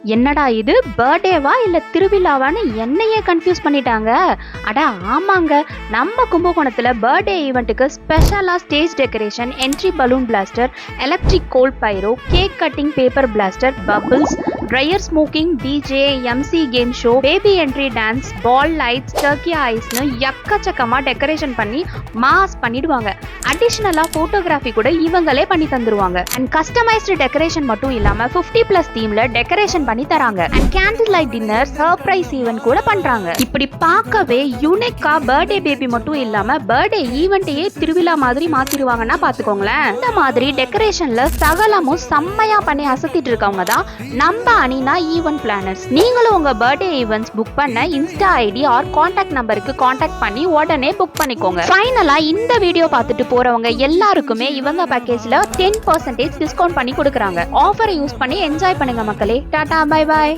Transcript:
என்னடா இது பர்த்டேவா இல்ல திருவிழாவான்னு என்னையே கன்ஃபியூஸ் பண்ணிட்டாங்க. அட ஆமாங்க, நம்ம கும்பகோணத்துல பர்த்டே ஈவெண்ட்டுக்கு ஸ்பெஷலா stage decoration, entry balloon blaster, electric cold pyro, cake cutting paper blaster, bubbles, dryer smoking, DJ, MC game show, baby entry dance, ball lights, டர்க்கி ஐஸ்னு எக்கச்சக்கமா டெக்கரேஷன் பண்ணி மாஸ் பண்ணிடுவாங்க. அடிஷனலா போட்டோகிராஃபி கூட இவங்களே பண்ணி தந்துருவாங்க. அண்ட் கஸ்டமைஸ்டு டெக்கரேஷன் மட்டும் இல்லாம 50+ தீம்ல டெக்கரேஷன் பண்ணி தராங்க. And candle light dinner, surprise event கூட பண்றாங்க. இப்படி பார்க்கவே யூனிக்கா பர்த்டே பேபி மட்டும் இல்லாம பர்த்டே ஈவென்ட்டையே திருவிழா மாதிரி மாத்திடுவாங்கன்னா பாத்துக்கோங்களேன். இந்த மாதிரி டெக்கரேஷன்ல சகலமும் செம்மையா பண்ணி அசத்திட்டு இருக்கவங்க தான் நம்ம அனினா ஈவென்ட் பிளானர்ஸ். நீங்களும் உங்க பர்த்டே ஈவென்ட்ஸ் புக் பண்ண இன்ஸ்டா ஐடி ஆர் கான்டாக்ட் நம்பருக்கு கான்டாக்ட் பண்ணி உடனே புக் பண்ணிக்கோங்க. ஃபைனலா இந்த வீடியோ பார்த்துட்டு போறவங்க எல்லாருக்குமே இவங்க பேக்கேஜ்ல 10% டிஸ்கவுண்ட் பண்ணி கொடுக்குறாங்க. ஆஃபரை யூஸ் பண்ணி என்ஜாய் பண்ணுங்க மக்களே. Tata, bye bye.